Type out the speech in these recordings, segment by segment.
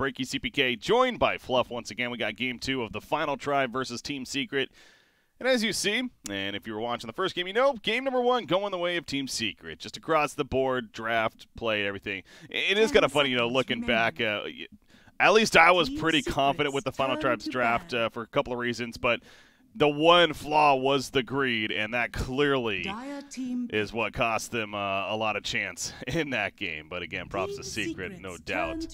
Breaky CPK, joined by Fluff once again. We got Game 2 of the Final Tribe versus Team Secret. And as you see, and if you were watching the first game, you know, game number 1 going the way of Team Secret. Just across the board, draft, play, everything. It is kind of funny, you know, looking back. At least I was pretty confident with the Final Tribe's draft for a couple of reasons, but the one flaw was the greed, and that clearly is what cost them a lot of chance in that game. But again, props to Secret, no doubt,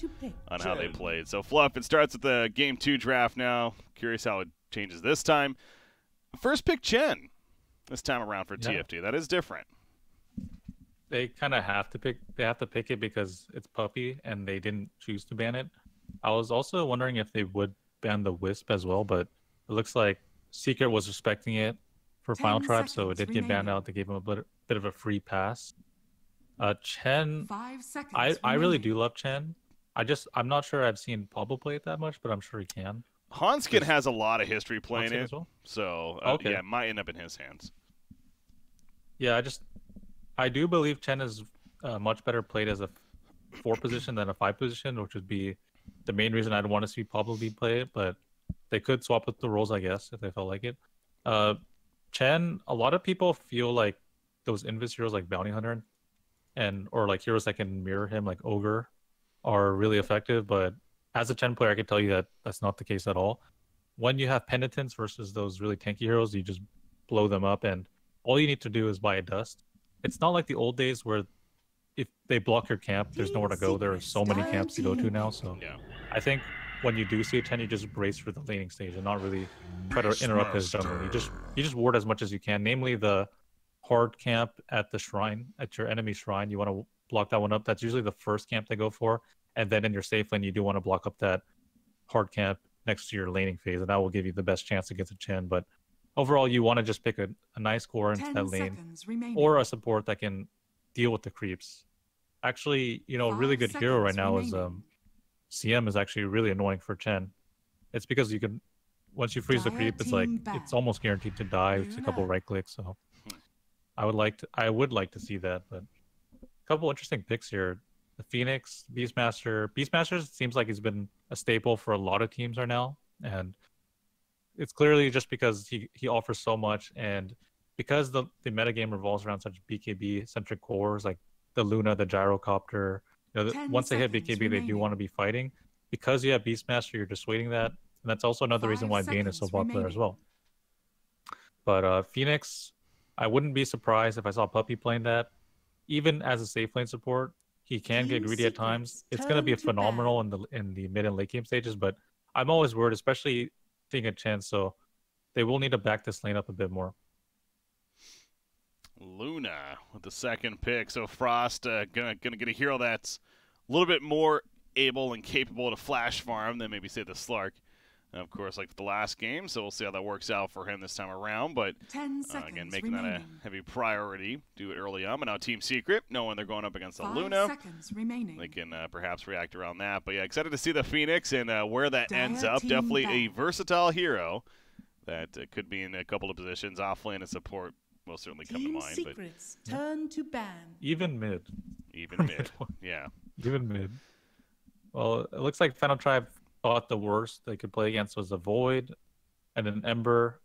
on how they played. So, Fluff, it starts with the Game 2 draft now. Curious how it changes this time. First pick Chen this time around for TFT. That is different. They kind of have to pick. They have to pick it because it's Puppy, and they didn't choose to ban it. I was also wondering if they would ban the Wisp as well, but it looks like Secret was respecting it for Final Tribe, so it did get banned out. They gave him a bit of a free pass. Chen, I really do love Chen. I'm not sure I've seen Pablo play it that much, but I'm sure he can. Hanskin has a lot of history playing it, well? so okay. Yeah, it might end up in his hands. Yeah, I do believe Chen is much better played as a 4 position than a 5 position, which would be the main reason I'd want to see Pablo play it, but they could swap with the roles, I guess, if they felt like it. Chen, a lot of people feel like those Invis heroes like Bounty Hunter or like heroes that can mirror him like Ogre are really effective, but as a Chen player, I can tell you that that's not the case at all. When you have Penitents versus those really tanky heroes, you just blow them up, and all you need to do is buy a Dust. It's not like the old days where if they block your camp, there's nowhere to go. There are so many camps to go to now, so yeah. I think when you do see a Chen, you just brace for the laning stage and not really try to interrupt his jungle. You just ward as much as you can, namely the hard camp at the shrine, at your enemy shrine. You want to block that one up. That's usually the first camp they go for. And then in your safe lane, you do want to block up that hard camp next to your laning phase, and that will give you the best chance against a Chen. But overall, you want to just pick a nice core into that lane, or a support that can deal with the creeps. Actually, you know, a really good hero right now is CM is actually really annoying for Chen. It's because you can, once you freeze the creep, it's almost guaranteed to die. It's a couple right clicks, so I would like to see that. But a couple interesting picks here. The Phoenix, Beastmaster. Beastmaster seems like he's been a staple for a lot of teams right now, and it's clearly just because he offers so much, and because the metagame revolves around such BKB-centric cores like the Luna, the Gyrocopter. You know, once they hit BKB, they do want to be fighting. Because you have Beastmaster, you're dissuading that, and that's also another reason why Bane is so popular as well. But Phoenix, I wouldn't be surprised if I saw Puppy playing that. Even as a safe lane support, he can get greedy at times. It's going to be phenomenal in the mid and late game stages, but I'm always worried, especially taking a chance. So they will need to back this lane up a bit more. Luna with the second pick. So Frost gonna get a hero that's a little bit more able and capable to flash farm than maybe say the Slark. And of course, like the last game, so we'll see how that works out for him this time around. But again, making that a heavy priority, do it early on. But now Team Secret, knowing they're going up against the Luna, they can perhaps react around that. But yeah, excited to see the Phoenix and where that ends up. Definitely a versatile hero that could be in a couple of positions. Offlane and support will certainly come to mind. Secrets turn to ban. Even mid. Even mid, yeah. Even mid. Well, it looks like Final Tribe thought the worst they could play against was a Void and an Ember.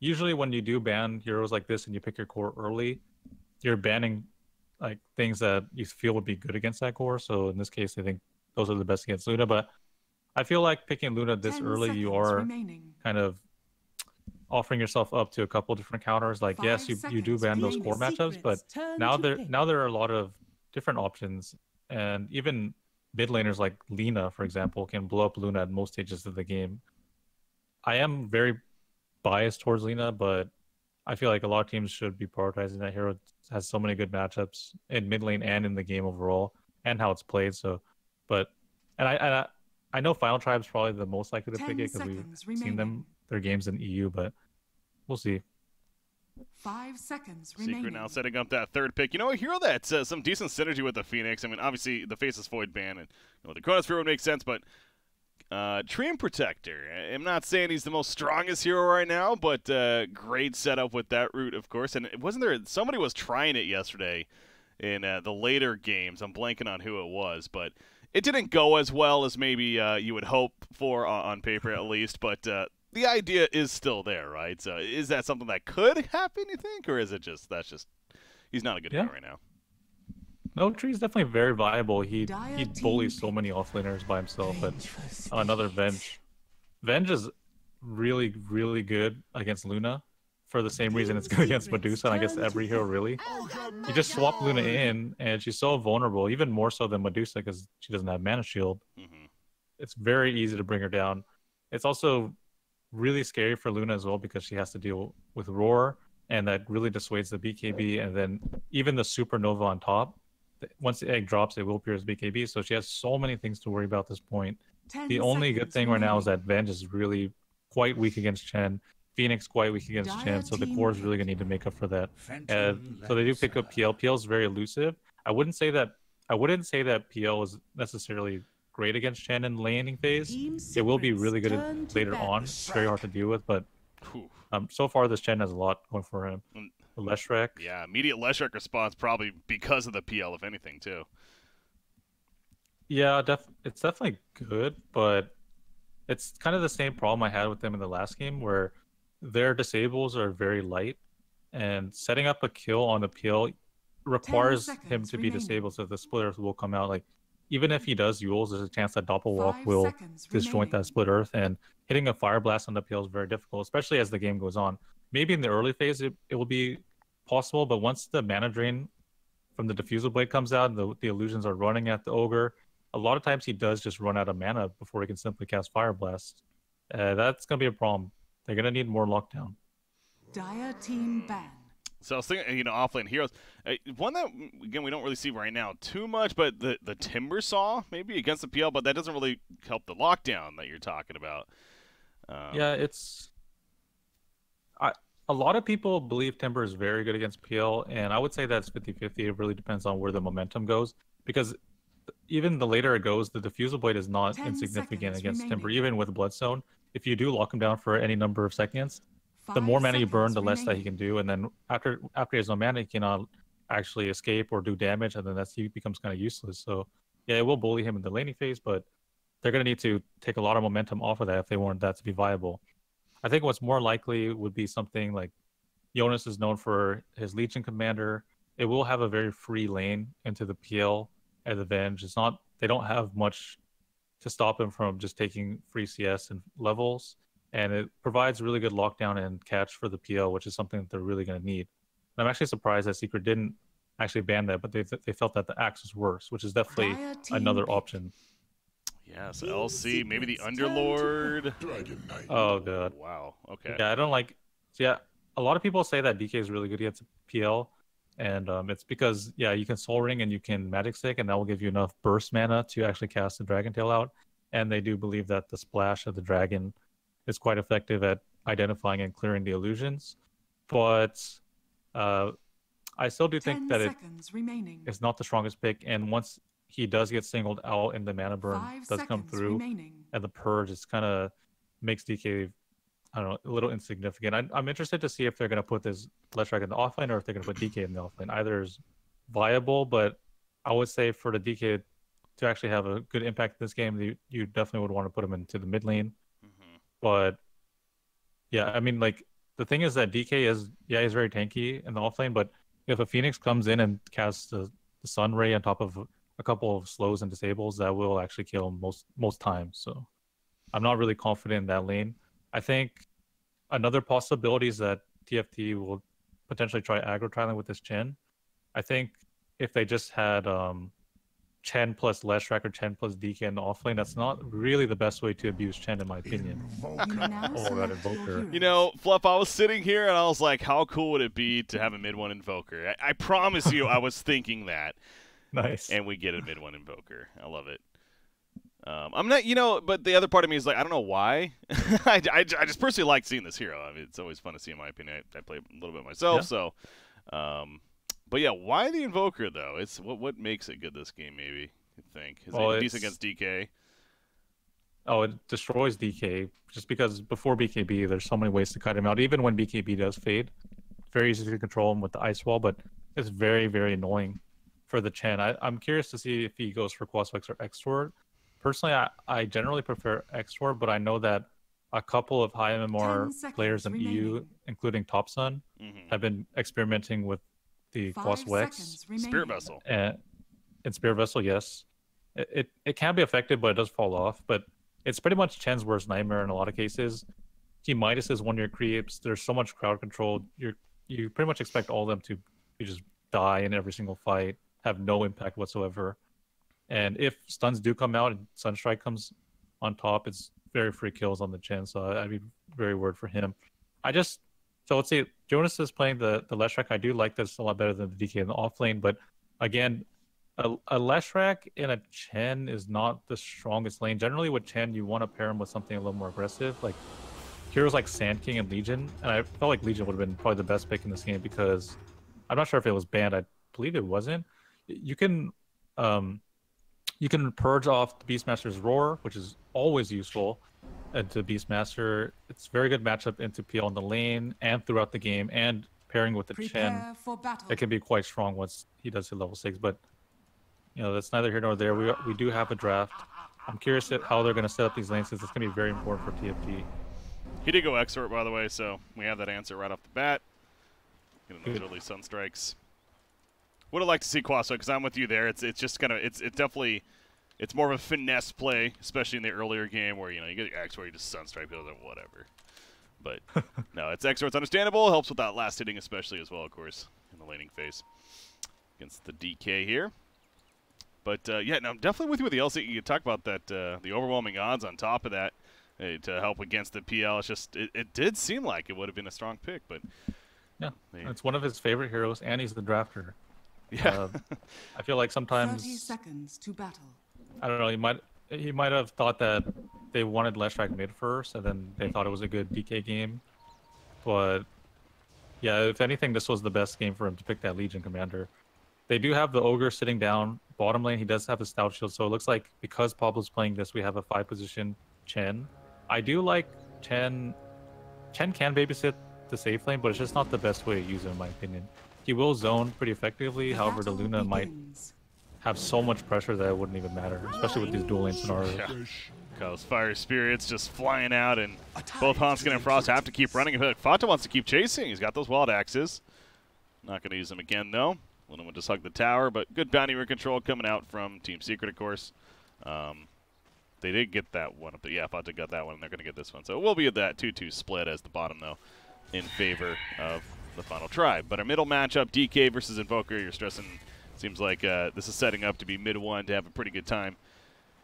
Usually when you do ban heroes like this and you pick your core early, you're banning like things that you feel would be good against that core. So in this case, I think those are the best against Luna. But I feel like picking Luna this early, you are kind of offering yourself up to a couple different counters. Like, yes, you do ban those core matchups, but now there are a lot of different options, and even mid laners like Lina, for example, can blow up Luna at most stages of the game. I am very biased towards Lina, but I feel like a lot of teams should be prioritizing that hero. It has so many good matchups in mid lane and in the game overall, and how it's played. So, but I know Final Tribe's probably the most likely to pick it because we've seen their games in EU, but we'll see. 5 seconds remaining. Secret now setting up that third pick. You know, a hero that's some decent synergy with the Phoenix. I mean, obviously the Faceless Void ban and the Chronosphere would make sense, but Treant Protector. I'm not saying he's the most strongest hero right now, but great setup with that route, of course. And wasn't there somebody was trying it yesterday in the later games? I'm blanking on who it was, but it didn't go as well as maybe you would hope for on paper at least, but the idea is still there, right? So is that something that could happen, you think, or is it just he's not a good hero right now? No, Tree's definitely very viable. He bullies so many offlaners by himself, but another Venge. Venge is really, really good against Luna for the same reason it's good against Medusa, and I guess every hero really. You just swap Luna in, and she's so vulnerable, even more so than Medusa because she doesn't have mana shield. It's very easy to bring her down. It's also really scary for Luna as well because she has to deal with Roar, and that really dissuades the BKB, and then even the Supernova on top. Once the egg drops, it will pierce BKB, so she has so many things to worry about at this point. The only good thing right now is that Venge is really quite weak against Chen. Phoenix quite weak against Chen, so the core is really going to need to make up for that. So they do pick up PL. PL is very elusive. I wouldn't say that PL is necessarily great against Chen in the laning phase. It will be really good later on. It's very hard to deal with, but so far this Chen has a lot going for him. Leshrac. Yeah, immediate Leshrac response probably because of the PL, if anything, too. Yeah, it's definitely good, but it's kind of the same problem I had with them in the last game where their disables are very light, and setting up a kill on the PL requires him to be disabled, so the split earth will come out. Like, even if he does Yules, there's a chance that Doppelwalk will disjoint that split earth, and hitting a Fire Blast on the PL is very difficult, especially as the game goes on. Maybe in the early phase it will be possible, but once the mana drain from the Diffusal Blade comes out and the illusions are running at the Ogre, a lot of times he does just run out of mana before he can simply cast Fire Blast. That's going to be a problem. They're going to need more lockdown. Dire team ban. So I was thinking, offlane heroes. One that, again, we don't really see right now too much, but the Timber Saw, maybe, against the PL, but that doesn't really help the lockdown that you're talking about. Yeah, it's... A lot of people believe Timber is very good against PL, and I would say that's 50-50. It really depends on where the momentum goes, because even the later it goes, the Diffusal Blade is not insignificant against Timber, even with Bloodstone. If you do lock him down for any number of seconds, the more mana you burn, the less that he can do, and then after he has no mana, he cannot actually escape or do damage, and then he becomes kind of useless. So yeah, it will bully him in the laning phase, but they're going to need to take a lot of momentum off of that if they want that to be viable. I think what's more likely would be something like Jonas is known for his Legion Commander. It will have a very free lane into the PL at the Venge. It's not, they don't have much to stop him from just taking free CS and levels, and it provides really good lockdown and catch for the PL, which is something that they're really going to need. And I'm actually surprised that Secret didn't actually ban that, but they felt that the Axe was worse, which is definitely another option. Yeah, so LC, maybe the Underlord. Oh, God. Wow, okay. Yeah, I don't like... So yeah, a lot of people say that DK is really good against PL, and it's because, yeah, you can Soul Ring and you can Magic Stick, and that will give you enough burst mana to actually cast the Dragon Tail out. And they do believe that the splash of the dragon is quite effective at identifying and clearing the illusions. But I still do think that it's not the strongest pick, and once he does get singled out and the mana burn does come through, and the purge just kind of makes DK, I don't know, a little insignificant. I'm interested to see if they're going to put this Leshrac in the offlane or if they're going to put DK in the offlane. Either is viable, but I would say for the DK to actually have a good impact in this game, you definitely would want to put him into the mid lane. But yeah, I mean, like, the thing is that DK is, yeah, he's very tanky in the offlane, but if a Phoenix comes in and casts the Sun Ray on top of a couple of slows and disables, that will actually kill him most times. So I'm not really confident in that lane. I think another possibility is that TFT will potentially try aggro trialing with this Chen. I think if they just had Chen plus Leshrac or Chen plus DK in the offlane, that's not really the best way to abuse Chen, in my opinion. Oh, that Invoker. You know, Fluff, I was sitting here and I was like, how cool would it be to have a mid-1 Invoker? I promise you I was thinking that. Nice. And we get a mid-1 Invoker. I love it. I'm not, but the other part of me is like, I don't know why. I just personally like seeing this hero. I mean, it's always fun to see, in my opinion. I play a little bit myself, so. But yeah, why the Invoker though? It's what makes it good this game? Maybe you think is it decent against DK? Oh, it destroys DK just because before BKB, there's so many ways to cut him out. Even when BKB does fade, it's very easy to control him with the Ice Wall, but it's very, very annoying for the Chen. I'm curious to see if he goes for Quaswex or Extort. Personally, I generally prefer Extort, but I know that a couple of high 10 MMR seconds players in EU, remaining. including Topsun, have been experimenting with the 5 Quaswex seconds remaining. Spirit Vessel. and Spirit Vessel. Yes, it can be effective, but it does fall off. But it's pretty much Chen's worst nightmare in a lot of cases. He Midas is one of your creeps. There's so much crowd control. You pretty much expect all of them to just die in every single fight, have no impact whatsoever. And if stuns do come out and Sunstrike comes on top, it's very free kills on the Chen. So I'd be very worried for him. So let's say Jonas is playing the Leshrac. I do like this a lot better than the DK in the off lane. But again, a Leshrac in a Chen is not the strongest lane. Generally with Chen, you want to pair him with something a little more aggressive. Like heroes like Sand King and Legion. And I felt like Legion would have been probably the best pick in this game because I'm not sure if it was banned. I believe it wasn't. You can purge off the Beastmaster's Roar, which is always useful into Beastmaster. It's a very good matchup into PL in the lane and throughout the game, and pairing with the Chen, Prepare for battle. it can be quite strong once he does hit level 6. But that's neither here nor there. We do have a draft. I'm curious at how they're going to set up these lanes since it's going to be very important for TFT. He did go Exort, by the way, so we have that answer right off the bat. Getting those early Sunstrikes. Would have liked to see Quaswex, because I'm with you there. It's just kind of it's definitely more of a finesse play, especially in the earlier game where you get X where you just Sunstrike people and whatever. But no, it's Exort's understandable. Helps with that last hitting especially as well, of course, in the laning phase against the DK here. But yeah, no, I'm definitely with you with the LC. You talk about that the overwhelming odds on top of that to help against the PL. It's just it did seem like it would have been a strong pick, but yeah, it's one of his favorite heroes, and he's the drafter. Yeah, I feel like sometimes 30 seconds to battle. I don't know. He might have thought that they wanted Leshrac mid first, and then they thought it was a good DK game. But yeah, if anything, this was the best game for him to pick that Legion commander. They do have the Ogre sitting down bottom lane. He does have a Stout Shield, so it looks like because Pablo's playing this, we have a 5-position Chen. I do like Chen. Chen can babysit the safe lane, but it's just not the best way to use it, in my opinion. He will zone pretty effectively. However, the Luna might have so much pressure that it wouldn't even matter, especially with these dual lane scenarios. Yeah. Those Fire Spirits just flying out, and both Hanskin and Frost have to keep running. Fata wants to keep chasing. He's got those Wild Axes. Not going to use them again, though. Luna would just hug the tower, but good bounty control coming out from Team Secret, of course. They did get that one, but yeah, Fata got that one, and they're going to get this one. So it will be that 2-2 split as the bottom, though, in favor of the final tribe. But our middle matchup, DK versus Invoker, you're stressing, seems like this is setting up to be mid one to have a pretty good time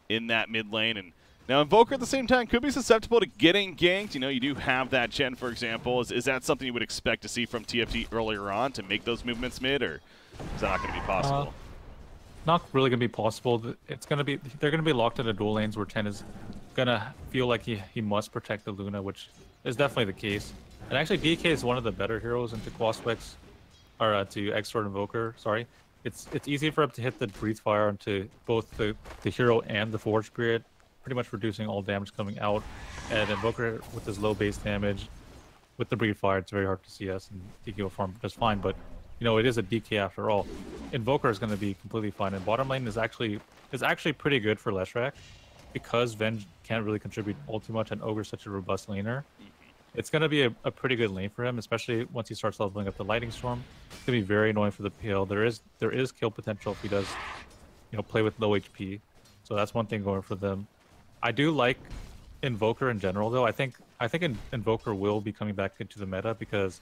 in that mid lane. And now Invoker at the same time could be susceptible to getting ganked. You do have that Chen, for example. Is that something you would expect to see from TFT earlier on to make those movements mid, or is that not going to be possible? Not really going to be possible. It's going to be they're going to be locked into dual lanes where Chen is going to feel like he must protect the Luna, which is definitely the case. And actually, DK is one of the better heroes into Quaswex, or to Exort Invoker. Sorry, it's easy for him to hit the Breathe Fire onto both the hero and the Forge Spirit, pretty much reducing all damage coming out. And Invoker with his low base damage, with the Breathe Fire, it's very hard to CS, and DK will farm just fine. But it is a DK after all. Invoker is going to be completely fine, and bottom lane is actually pretty good for Leshrac because Venge can't really contribute all too much, and Ogre's such a robust laner. It's going to be a pretty good lane for him, especially once he starts leveling up the Lightning Storm. It's going to be very annoying for the PL. There is kill potential if he does, play with low HP. So that's one thing going for them. I do like Invoker in general, though. I think Invoker will be coming back into the meta because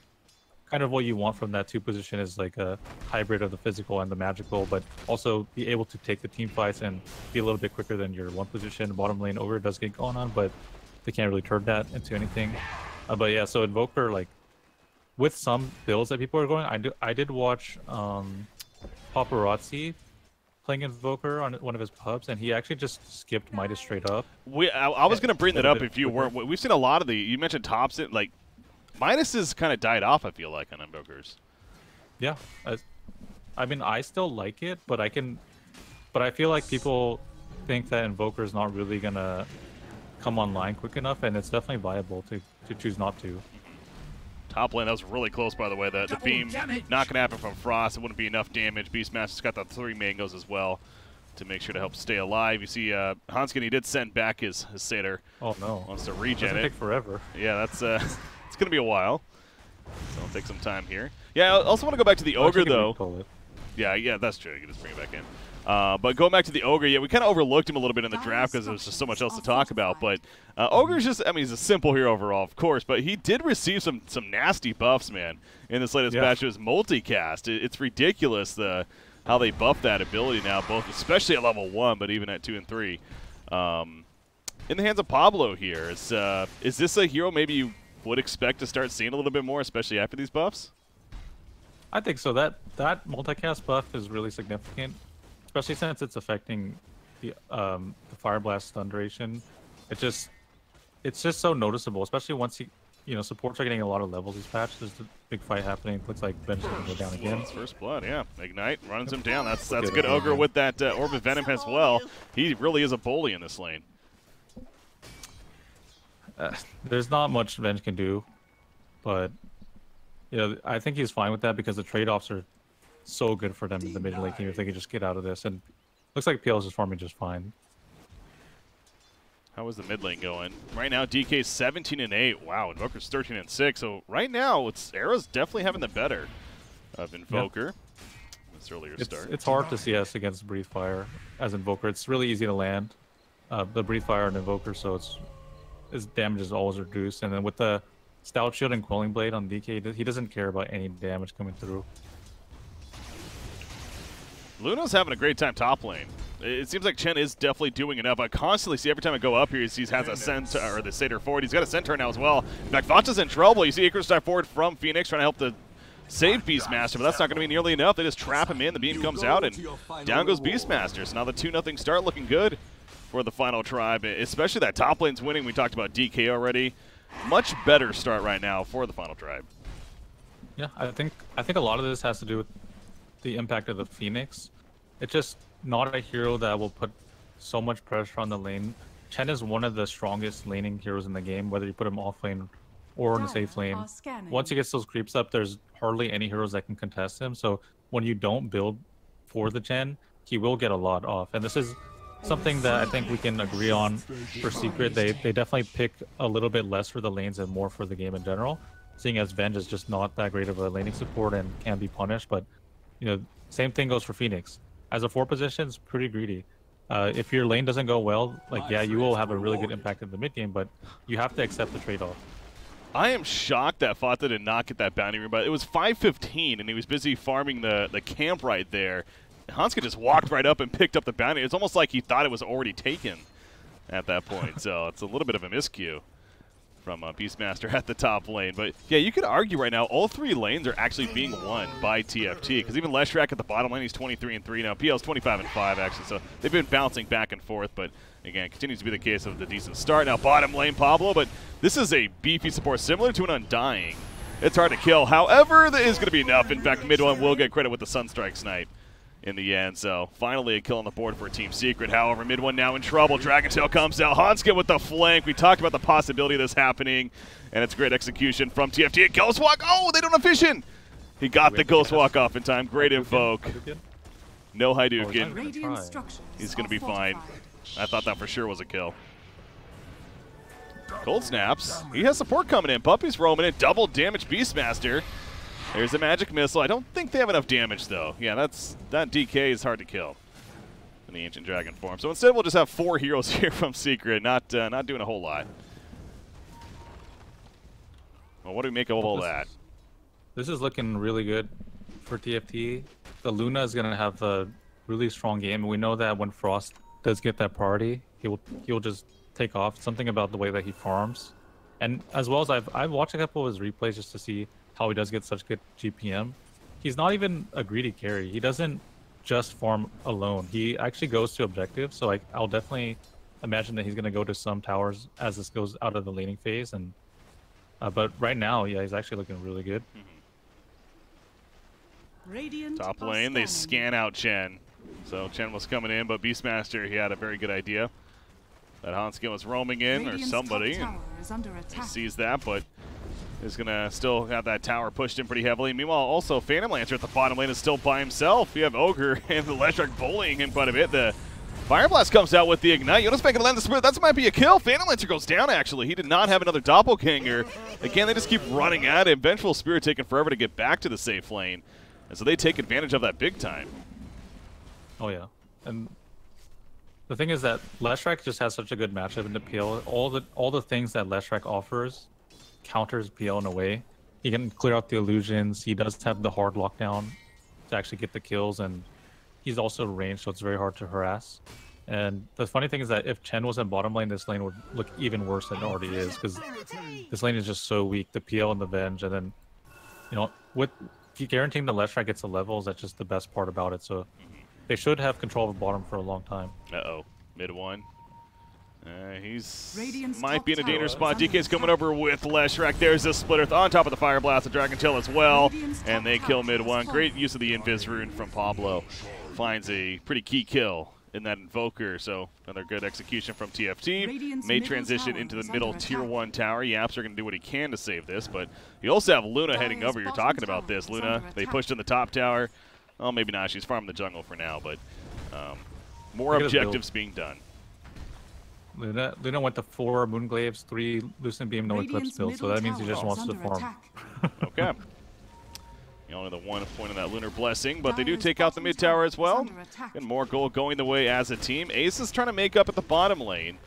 kind of what you want from that 2 position is like a hybrid of the physical and the magical, but also be able to take the team fights and be a little bit quicker than your 1 position. Bottom lane Ogre does get going on, but they can't really turn that into anything. But yeah, so Invoker, like, with some builds that people are going, I did watch Paparazzi playing Invoker on one of his pubs, and he actually just skipped Midas straight up. I was going to bring that up if you weren't. We've seen a lot of you mentioned Thompson, like, Midas has kind of died off, I feel like, on Invokers. Yeah. I mean, I still like it, but I feel like people think that Invoker is not really going to come online quick enough, and it's definitely viable to choose not to. Top lane, that was really close, by the way. The beam not going to happen from Frost. It wouldn't be enough damage. Beastmaster's got the 3 mangoes as well to make sure to help stay alive. You see Hanskin, he did send back his satyr. Oh, no. Wants to regen Doesn't it. take forever. Yeah, that's it's going to be a while. So it'll take some time here. Yeah, I also want to go back to the Ogre, though. Yeah, that's true. You can just bring it back in. But going back to the Ogre, yeah, we kind of overlooked him a little bit in the draft because there was just so much else to talk about. But Ogre's just, I mean, he's a simple hero overall, of course, but he did receive some nasty buffs, man, in this latest patch. It was multicast. It's ridiculous how they buff that ability now, both especially at level 1, but even at 2 and 3. In the hands of Pablo here, is this a hero maybe you would expect to start seeing a little bit more, especially after these buffs? I think so. That multicast buff is really significant, especially since it's affecting the Fire Blast stun duration. It's just so noticeable, especially once supports are getting a lot of levels this patch. There's a big fight happening. It looks like Ben's going to go down again. First blood, yeah. Ignite runs him down. That's a good Ogre with that Orb of Venom as well. He really is a bully in this lane. There's not much Venge can do, but I think he's fine with that because the trade-offs are so good for them in the mid lane team if they could just get out of this. And looks like PL is just farming just fine. How is the mid lane going? Right now, DK's 17 and 8. Wow, Invoker's 13 and 6. So right now, Era's definitely having the better of Invoker. This earlier start. It's hard to CS against Breathe Fire as Invoker. It's really easy to land the Breathe Fire and Invoker, so his damage is always reduced. And then with the Stout Shield and Quelling Blade on DK, he doesn't care about any damage coming through. Luna's having a great time top lane. It seems like Chen is definitely doing enough. I constantly see every time I go up here, he has a Centaur, or the Satyr forward. He's got a Centaur now as well. In fact, Vacha's in trouble. You see Icarus dive forward from Phoenix trying to help to save Beastmaster, but that's not going to be nearly enough. They just trap him in. The beam comes out, and down goes Beastmaster. So now the 2-0 start looking good for the final tribe, especially that top lane's winning. We talked about DK already. Much better start right now for the final tribe. Yeah, I think a lot of this has to do with the impact of the Phoenix. It's just not a hero that will put so much pressure on the lane. Chen is one of the strongest laning heroes in the game, whether you put him off lane or in the safe lane. Once he gets those creeps up, there's hardly any heroes that can contest him. So when you don't build for the Chen, he will get a lot off. And this is something that I think we can agree on for Secret. They definitely pick a little bit less for the lanes and more for the game in general, seeing as Venge is just not that great of a laning support and can be punished. But same thing goes for Phoenix. As a 4 position, it's pretty greedy. If your lane doesn't go well, you will have a really good impact in the mid game, but you have to accept the trade-off. I am shocked that Fata did not get that bounty room, but it was 5:15 and he was busy farming the camp right there. Hanska just walked right up and picked up the bounty. It's almost like he thought it was already taken at that point. So it's a little bit of a miscue from Beastmaster at the top lane. But yeah, you could argue right now all 3 lanes are actually being won by TFT, because even Leshrac at the bottom lane, he's 23 and 3 now. PL's 25 and 5 actually, so they've been bouncing back and forth. But again, it continues to be the case of the decent start. Now bottom lane Pablo, but this is a beefy support similar to an Undying. It's hard to kill. However, there is going to be enough. In fact, mid one will get credit with the Sunstrike Snipe in the end. So finally a kill on the board for Team Secret. However, mid one now in trouble. Dragontail comes out. Hanska with the flank. We talked about the possibility of this happening, and it's great exexecution from TFT. Ghostwalk. Oh, they don't have vision. He got the Ghostwalk off in time. Great invoke. No Hadouken. He's going to be fine. I thought that for sure was a kill. Cold snaps. He has support coming in. Puppy's roaming in. Double damage Beastmaster. There's a magic missile. I don't think they have enough damage, though. Yeah, that DK is hard to kill in the Ancient Dragon form. So instead, we'll just have 4 heroes here from Secret, not doing a whole lot. Well, what do we make of all that? This is looking really good for TFT. The Luna is going to have a really strong game. We know that when Frost does get that priority, he'll just take off. Something about the way that he farms. And as well as I've watched a couple of his replays just to see how he does get such good GPM. He's not even a greedy carry. He doesn't just farm alone. He actually goes to objectives. So I'll definitely imagine that he's going to go to some towers as this goes out of the laning phase. And but right now, yeah, he's actually looking really good. Top lane, they scan out Chen. So Chen was coming in, but Beastmaster, he had a very good idea that Hanskin was roaming in, or somebody. He sees that, but is going to still have that tower pushed in pretty heavily. Meanwhile, also, Phantom Lancer at the bottom lane is still by himself. You have Ogre and the Leshrac bullying him quite a bit. The Fire Blast comes out with the Ignite. Jonas going to land the Spirit. That might be a kill. Phantom Lancer goes down, actually. He did not have another Doppelganger. Again, they just keep running at him. Vengeful Spirit taking forever to get back to the safe lane. And so they take advantage of that big time. Oh, yeah. And the thing is that Leshrac just has such a good matchup in the PL. All the things that Leshrac offers counters PL in a way. He can clear out the illusions. He does have the hard lockdown to actually get the kills, and he's also ranged, so it's very hard to harass. And the funny thing is that if Chen was in bottom lane, this lane would look even worse than it already is, because this lane is just so weak. The PL and the Venge, and then, you know, with guaranteeing the Leshrac gets the levels, that's just the best part about it. So they should have control of the bottom for a long time. Uh-oh. Mid one. He's Radiant's might be in a top dangerous tower spot. is DK's under coming over with Leshrac. There's this splitter on top of the Fire Blast, the Dragon Tail as well, Radiant's and they top kill tower mid is one. falling. Great use of the Invis rune from Pablo. Finds a pretty key kill in that Invoker, so another good execution from TFT. Radiant's May middle transition tower into the is middle under tier attack. 1 tower. Yaps are going to do what he can to save this, but you also have Luna heading Dire's over. You're bottom talking about tower this. is Luna, under they attack. pushed in the top tower. Oh, maybe not. She's farming the jungle for now, but more Look at his build. objectives being done. Luna went to 4 Moonglaves, 3 Lucent Beam, no Eclipse Radiant's build, so middle that means he tower just is wants to under farm. attack. Okay. Only the 1 point of that Lunar Blessing, but they do Dire's take out the bottom mid tower tower as is well. under attack. And more gold going the way as a team. Ace is trying to make up at the bottom lane,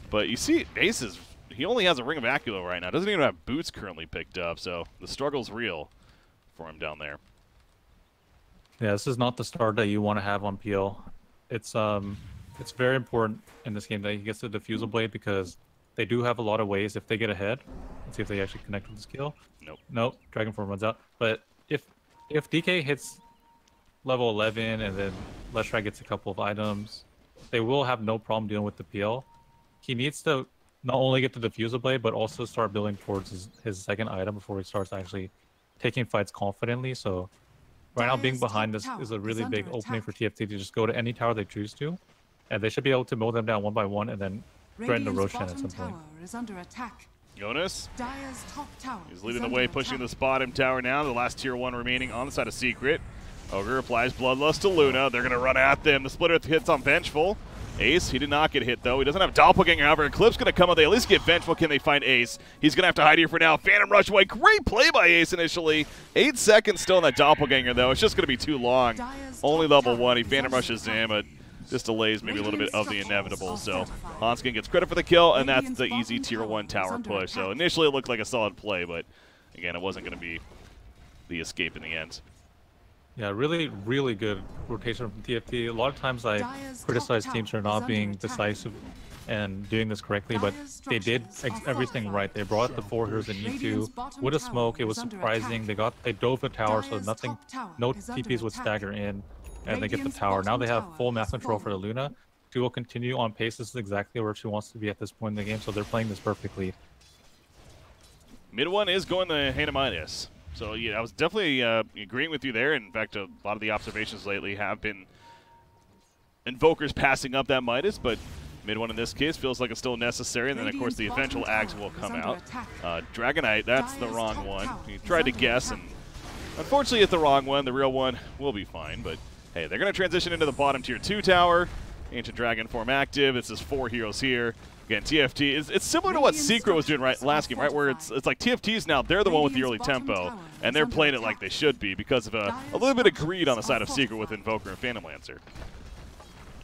but you see Ace he only has a Ring of Acula right now. Doesn't even have boots currently picked up, so the struggle's real for him down there. Yeah, this is not the start that you want to have on PL. It's very important in this game that he gets the Diffusal Blade, because they do have a lot of ways if they get ahead. Let's see if they actually connect with the skill. Nope. Dragon Form runs out. But if DK hits level 11 and then Leshrac gets a couple of items, they will have no problem dealing with the PL. He needs to not only get the Diffusal Blade, but also start building towards his second item before he starts actually taking fights confidently. So right now, being Dire's behind top this tower is a is really under big opening attack. for TFT to just go to any tower they choose to. And they should be able to mow them down one by one and then threaten the Radiant's Roshan at bottom some point. tower is under attack. Jonas, Dire's top tower he's is leading the under way, pushing attack. this bottom tower now. The last tier 1 remaining on the side of Secret. Ogre applies Bloodlust to Luna. They're going to run at them. The splitter hits on Vengeful. Ace, he did not get hit, though. He doesn't have Doppelganger. However, Eclipse going to come out. They at least get Vengeful. Can they find Ace? He's going to have to hide here for now. Phantom Rush away. Great play by Ace initially. 8 seconds still in that Doppelganger, though. It's just going to be too long. Dire's Only top level tower 1. He is Phantom under Rushes attack. in, but this delays maybe a little bit of the Radiant's inevitable. So structures are Hanskin gets credit for the kill, and that's Radiant's the easy bottom tier tower 1 is tower under push. So attack. initially it looked like a solid play, but again, it wasn't going to be the escape in the end. Yeah, really, really good rotation from TFT. A lot of times I Dire's criticize top teams for tower not is being under attack. decisive and doing this correctly, but Dire's they did structures are everything fortified. right. They brought the 4 heroes in Radiant's E2 bottom with a tower smoke. It is was under surprising. attack. They dove the tower, so Dire's nothing, top tower no is under TPs would attack. stagger in, and they get the Radiant's tower. Now bottom they have tower full map has control for the fallen. Luna. She will continue on pace. This is exactly where she wants to be at this point in the game, so they're playing this perfectly. Mid 1 is going to Hannah Midas. So yeah, I was definitely agreeing with you there. In fact, a lot of the observations lately have been Invokers passing up that Midas, but mid 1 in this case feels like it's still necessary. And then, of course, the Radiant's eventual bottom Ags tower will is come under out. attack. Dragonite, that's the Dire's wrong top one. tower He is tried to under guess, attack. and unfortunately it's the wrong one. The real one will be fine, but hey, they're going to transition into the bottom tier 2 tower. Ancient Dragon form active. This is 4 heroes here. Again, TFT, it's similar to what Radiant's Secret was doing structures last are game, right? Where it's like TFT's now, they're the one with the early Radiant's bottom tempo, tower and is they're under playing it like attack. they should be because of a Dire's little bit of greed on the structures side are of Secret with fortified. Invoker and Phantom Lancer.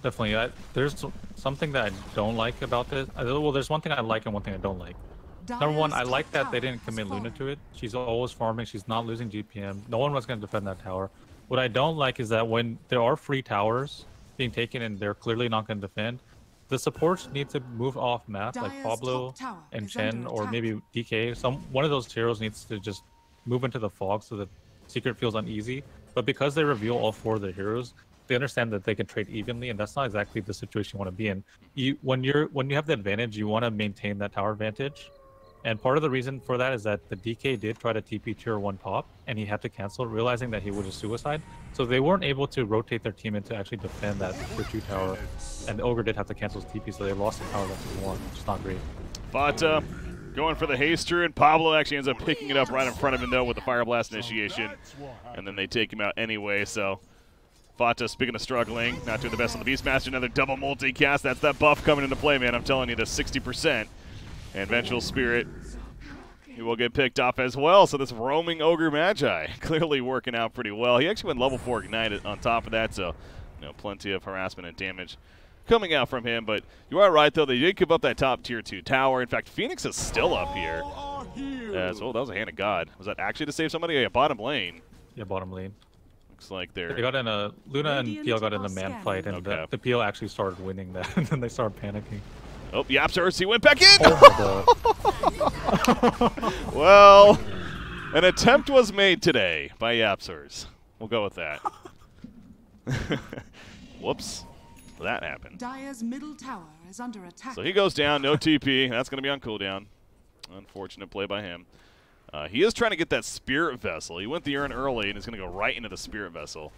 Definitely. There's something that I don't like about this. Well, there's one thing I like and one thing I don't like. Number one, I Dire's like top that they tower didn't has commit Luna fallen. to it. She's always farming. She's not losing GPM. No one was going to defend that tower. What I don't like is that when there are free towers being taken and they're clearly not going to defend, the supports need to move off map, like Dire's Pablo top tower and is Chen, under or attack. maybe DK. One of those heroes needs to just move into the fog so that Secret feels uneasy. But because they reveal all 4 of their heroes, they understand that they can trade evenly, and that's not exactly the situation you want to be in. When you have the advantage, you want to maintain that tower advantage. And part of the reason for that is that the DK did try to TP tier 1 top, and he had to cancel, realizing that he would just suicide. So they weren't able to rotate their team in to actually defend that tier 2 tower. And the Ogre did have to cancel his TP, so they lost the tower that they won, which is not great. But going for the haster, and Pablo actually ends up picking it up right in front of him, though, with the Fire Blast initiation. And then they take him out anyway, so Fata, speaking of struggling, not doing the best on the Beastmaster. Another double multi-cast. That's that buff coming into play, man. I'm telling you, the 60%. And Vengeful Spirit, he will get picked off as well. So this roaming Ogre Magi clearly working out pretty well. He actually went level 4 Ignited on top of that, so plenty of harassment and damage coming out from him. But you are right, though. They did give up that top tier 2 tower. In fact, Phoenix is still up here. As well, that was a hand of God. Was that actually to save somebody? Yeah, bottom lane. Yeah, bottom lane. Looks like they're... They got in a... Luna and PL got in a man fight, and Okay. the PL actually started winning that, and then they started panicking. Oh, Yapsers, he went back in! Oh my god. Well, an attempt was made today by Yapsers. We'll go with that. Whoops. That happened. Dire's middle tower is under attack. So he goes down, no TP. That's going to be on cooldown. Unfortunate play by him. He is trying to get that Spirit Vessel. He went the urn early and is going to go right into the Spirit Vessel.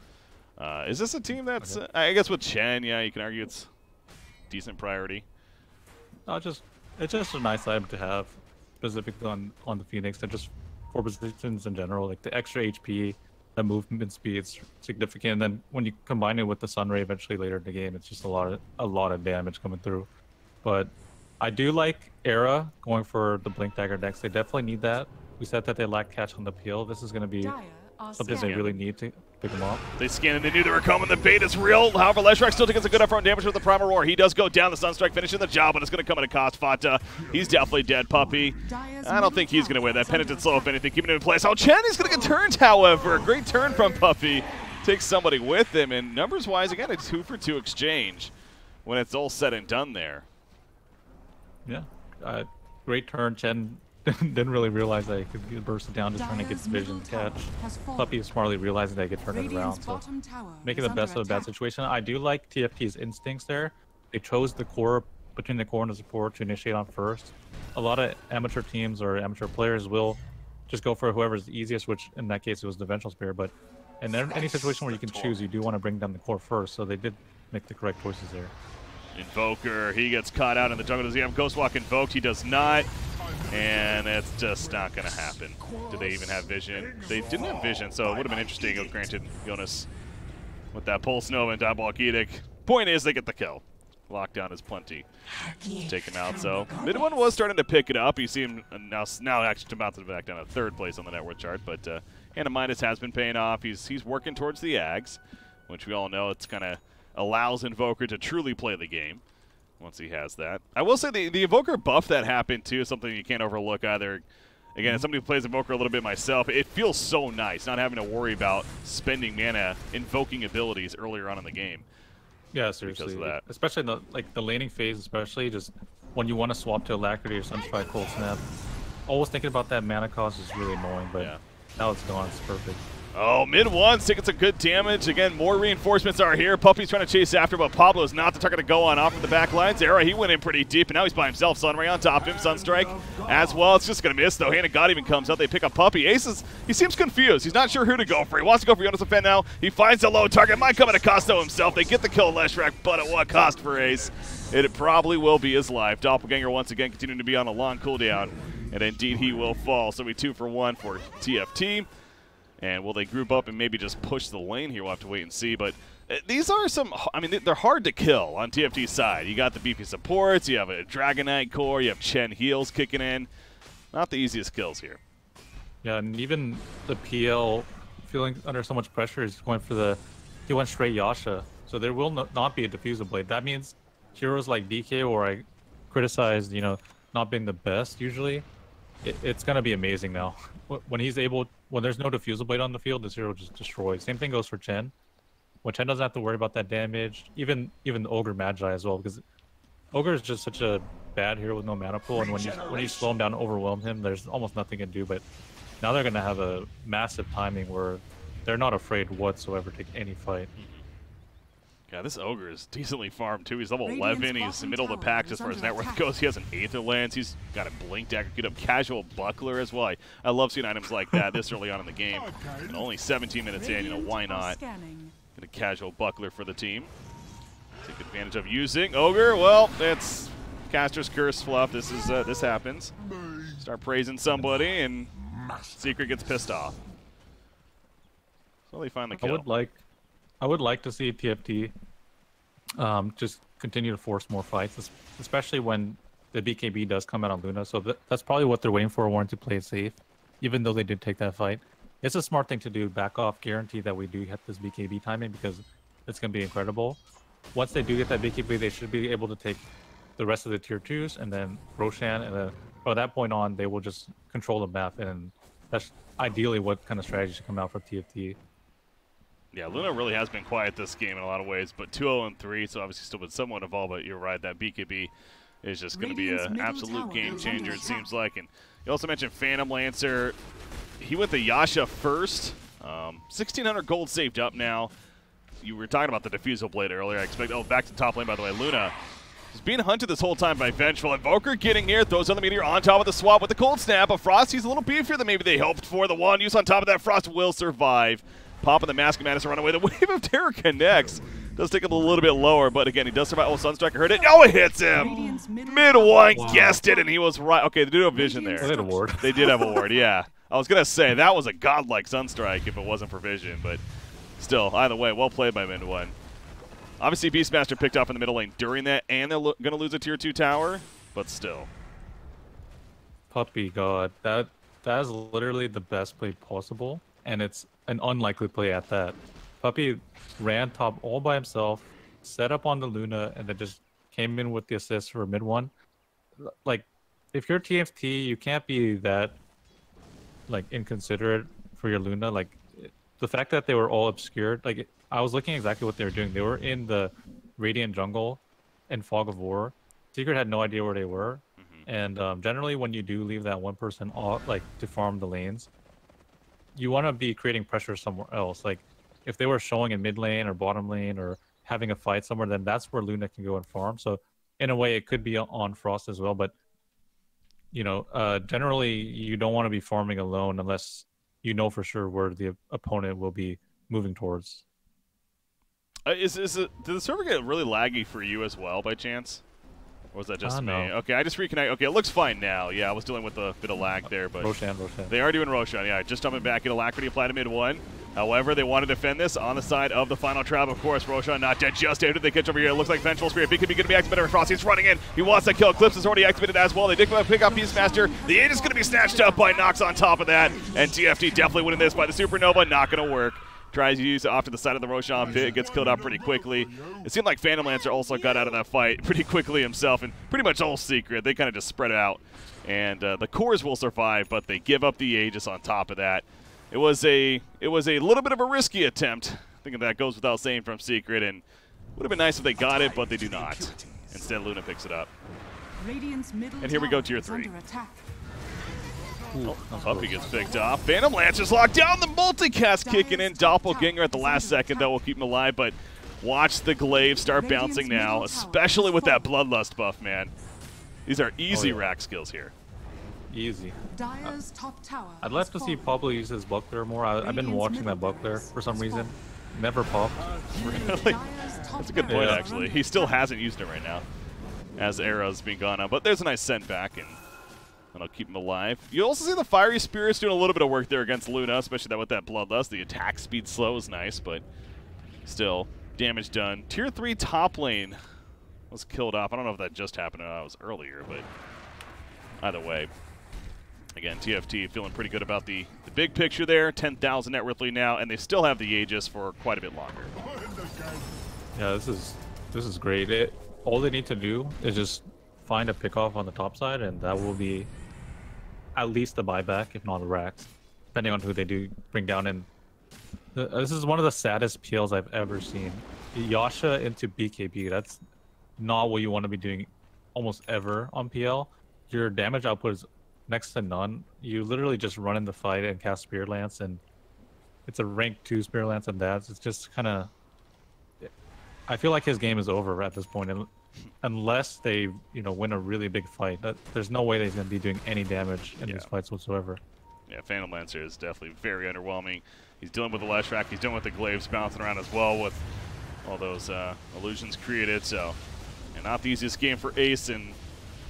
Is this a team that's, I guess with Chen, yeah, you can argue it's decent priority. No, it's just a nice item to have, specifically on the Phoenix, and just for positions in general. Like the extra HP, the movement speed's significant, and then when you combine it with the Sunray eventually later in the game, it's just a lot of damage coming through. But I do like Era going for the Blink Dagger next. They definitely need that. We said that they lack catch on the peel. This is going to be something they really need to pick them up. They scanned and they knew they were coming. The bait is real. However, Leshrac still takes a good upfront damage with the Primal Roar. He does go down. The Sunstrike finishing the job, but it's going to come at a cost. Fata, he's definitely dead. Puppy, I don't think he's going to win. That Penitent Slow, if anything, keeping him in place. Oh, Chen, he's going to get turned, however. Great turn from Puppy. Takes somebody with him, and numbers-wise, again, a 2-for-2 exchange when it's all said and done there. Yeah, great turn. Chen didn't really realize that he could burst it down, just trying to get the vision catch. Puppy is smartly realizing that he could turn it around, so making the best of a bad situation. I do like TFT's instincts there. They chose the core, between the core and the support, to initiate on first. A lot of amateur teams or amateur players will just go for whoever's easiest, which in that case it was the Vengeful Spirit. But in any situation where you can choose, you do want to bring down the core first, so they did make the correct choices there. Invoker, he gets caught out in the jungle. Does he have Ghostwalk invoked? He does not. And it's just not going to happen. Do they even have vision? They didn't have vision, so it would have been interesting. Granted, Jonas with that Pulse Nova and Diabolic Edict. Point is, they get the kill. Lockdown is plenty to take him out. So mid one was starting to pick it up. You see him now actually about to back down to 3rd place on the network chart. But Hand of Midas has been paying off. He's working towards the Ags, which we all know it's kind of allows Invoker to truly play the game once he has that. I will say the Invoker buff that happened too is something you can't overlook either. Again, as somebody who plays Invoker a little bit myself, it feels so nice not having to worry about spending mana invoking abilities earlier on in the game. Yeah, seriously. Because of that. Especially in the laning phase, especially just when you want to swap to Alacrity or Sunstrike Cold Snap. Always thinking about that mana cost is really annoying, but yeah. Now it's gone. It's perfect. Oh, mid one, taking some good damage. Again, more reinforcements are here. Puppy's trying to chase after, but Pablo is not the target to go on off of the back lines. Era, he went in pretty deep, and now he's by himself. Sunray on top of him. Sunstrike as well. It's just going to miss, though. Hand of God even comes out. They pick up Puppy. Ace he seems confused. He's not sure who to go for. He wants to go for Jonas Defend now. He finds a low target. Might come at a cost to himself. They get the kill, Leshrac, but at what cost for Ace? It probably will be his life. Doppelganger once again continuing to be on a long cooldown, and indeed he will fall. So we 2 for 1 for TFT. And will they group up and maybe just push the lane here? We'll have to wait and see. But these are some, I mean, they're hard to kill on TFT's side. You got the beefy supports, you have a Dragonite core, you have Chen heals kicking in. Not the easiest kills here. Yeah, and even the PL feeling under so much pressure is going for he went straight Yasha. So there will not be a diffuser blade. That means heroes like DK, or I criticized, not being the best usually, it's going to be amazing now. When there's no diffusal blade on the field, this hero just destroys. Same thing goes for Chen. When Chen doesn't have to worry about that damage, even the Ogre Magi as well, because Ogre is just such a bad hero with no mana pool, and when you slow him down and overwhelm him, there's almost nothing to do. But now they're going to have a massive timing where they're not afraid whatsoever to take any fight. Yeah, this Ogre is decently farmed, too. He's level 11. He's in the middle of the pack as far as net worth goes. He has an Aether Lance. He's got a Blink Dagger, get up Casual Buckler as well. I love seeing items like that this early on in the game. And only 17 minutes in, why not? Get a Casual Buckler for the team. Take advantage of using Ogre. Well, it's Caster's Curse fluff. This happens. Start praising somebody, and Secret gets pissed off. So they find the kill. I would like to see TFT just continue to force more fights, especially when the BKB does come out on Luna. So that's probably what they're waiting for, wanting to play it safe, even though they did take that fight. It's a smart thing to do. Back off, guarantee that we do get this BKB timing because it's going to be incredible. Once they do get that BKB, they should be able to take the rest of the tier 2s and then Roshan, and then from that point on, they will just control the map, and that's ideally what kind of strategy should come out for TFT. Yeah, Luna really has been quiet this game in a lot of ways, but 2-0-3, so obviously still been somewhat involved, but you're right, that BKB is just going to be an absolute game changer, it seems like. And you also mentioned Phantom Lancer. He went the Yasha first. 1,600 gold saved up now. You were talking about the Diffusal Blade earlier. I expect, back to top lane, by the way. Luna is being hunted this whole time by Vengeful. Invoker getting here, throws on the Meteor on top of the swap with the Cold Snap. But Frosty's a little beefier than maybe they hoped for. The one use on top of that, Frost will survive. Popping the Mask of Madness to run away. The Wave of Terror connects. Does take him a little bit lower, but again, he does survive. Oh, Sunstriker heard it. Oh, it hits him! Mid-one guessed it, and he was right. Okay, they do have vision there. They did a ward. They did have a ward, yeah. I was going to say, that was a godlike Sunstrike if it wasn't for vision, but still, either way, well played by mid-one. Obviously, Beastmaster picked off in the middle lane during that, and they're going to lose a tier 2 tower, but still. Puppy God, that is literally the best play possible, and it's an unlikely play at that. Puppy ran top all by himself, set up on the Luna, and then just came in with the assist for mid-one. Like, if you're TFT, you can't be that inconsiderate for your Luna. Like, the fact that they were all obscured, like, I was looking exactly what they were doing. They were in the Radiant Jungle and Fog of War. Secret had no idea where they were. And generally, when you do leave that one person off, to farm the lanes, you want to be creating pressure somewhere else. Like, if they were showing in mid lane or bottom lane or having a fight somewhere, then that's where Luna can go and farm. So, in a way, it could be on Frost as well. But, generally, you don't want to be farming alone unless you know for sure where the opponent will be moving towards. Did the server get really laggy for you as well, by chance? Or was that just me? No. Okay, I just reconnect. Okay, it looks fine now. Yeah, I was dealing with a bit of lag there, but Roshan. They are doing Roshan. Yeah, just jumping back in. Alacrity applied to mid-one. However, they want to defend this on the side of the final trap. Of course, Roshan not dead just after they catch over here. It looks like Vengeful Spirit could be going to be activated. Frosty's running in. He wants that kill. Eclipse is already activated as well. They did pick up Beastmaster. The Age is going to be snatched up by Nox on top of that. And TFT definitely winning this by the Supernova. Not going to work. Tries to use it off to the side of the Roshan pit. Gets killed out pretty quickly. It seemed like Phantom Lancer also got out of that fight pretty quickly himself. And pretty much all Secret. They kind of just spread out. And the cores will survive, but they give up the Aegis on top of that. It was a little bit of a risky attempt. I think that goes without saying from Secret, and would have been nice if they got it, but they do not. Instead, Luna picks it up. And here we go, tier 3. Puppy gets picked off. Phantom Lancer's locked down. The multicast kicking in. Doppelganger at the last second. That will keep him alive, but watch the glaive start bouncing now, especially with that Bloodlust buff, man. These are easy rack skills here. Easy. Top tower I'd love to see Pablo use his buckler more. I've been watching that buckler for some reason. Never popped. Really? That's a good point, actually. He still hasn't used it right now as arrows being gone out. But there's a nice send back, and that'll keep him alive. You also see the Fiery Spirits doing a little bit of work there against Luna, especially that with that Bloodlust. The attack speed slow is nice, but still, damage done. Tier 3 top lane was killed off. I don't know if that just happened or that was earlier, but either way. Again, TFT feeling pretty good about the big picture there. 10,000 net worth lead now, and they still have the Aegis for quite a bit longer. Yeah, this is great. All they need to do is just find a pickoff on the top side, and that will be at least a buyback, if not a racks, depending on who they do bring down. And this is one of the saddest PLs I've ever seen. Yasha into BKB. That's not what you want to be doing almost ever on PL. Your damage output is next to none. You literally just run in the fight and cast Spirit Lance, and it's a rank 2 Spirit Lance, and that's it's just kind of. I feel like his game is over at this point, and unless they win a really big fight, there's no way that he's going to be doing any damage in these fights whatsoever. Yeah, Phantom Lancer is definitely very underwhelming. He's dealing with the Leshrac, he's dealing with the glaives bouncing around as well with all those illusions created. So, and not the easiest game for Ace, and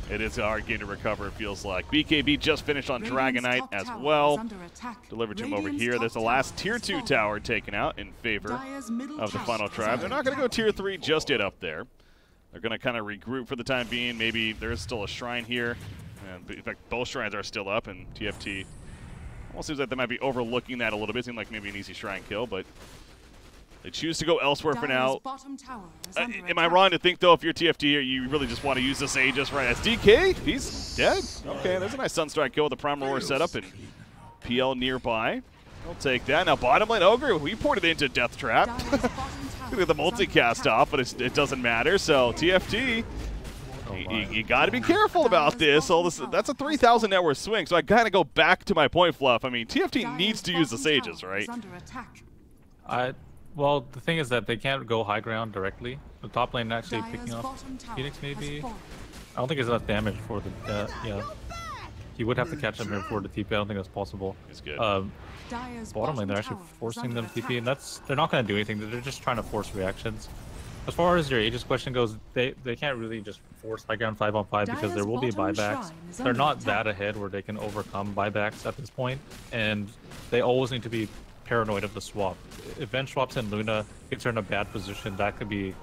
It is a hard game to recover, it feels like. BKB just finished on Radiant's Dragonite top as tower well. is under attack. Delivered to him over Radiant's here. top There's the tower last Tier has 2 fallen. tower taken out in favor Dire's middle of the tower final is tribe. under They're not going to go attack. Tier 3 just yet up there. They're going to kind of regroup for the time being. Maybe there is still a shrine here. And in fact, both shrines are still up, and TFT almost seems like they might be overlooking that a little bit. Seemed like maybe an easy shrine kill, but they choose to go elsewhere for now. Dire's bottom tower is under Am I attack. wrong to think, though, if you're TFT here, you really just want to use this Aegis right as DK? He's dead. Okay, there's a nice Sunstrike kill with the Prime Roar setup and PL nearby. I'll take that. Now, bottom lane Ogre, we ported into Death Trap. Dire's bottom tower Look at the is under multicast attack. off, but it doesn't matter. So, TFT, you got to be careful about this. That's a 3,000 net worth swing, so I kind of go back to my point, Fluff. I mean, TFT Dire's needs to use the bottom Sages, tower right? is under attack. Well, the thing is that they can't go high ground directly. The top lane actually Dire's picking up bottom tower Phoenix has maybe. fallen. I don't think it's enough damage for the yeah. He would have to catch him here for the TP. I don't think that's possible. He's good. Dire's Bottom lane, they're actually tower is forcing them under to TP, attack. and they're not going to do anything. They're just trying to force reactions. As far as your Aegis question goes, they can't really just force high ground 5-on-5 because there Dire's will be bottom buybacks. shrine is They're under not attack. that ahead where they can overcome buybacks at this point, and they always need to be paranoid of the swap. If Ben swaps in Luna, gets her in a bad position, that could be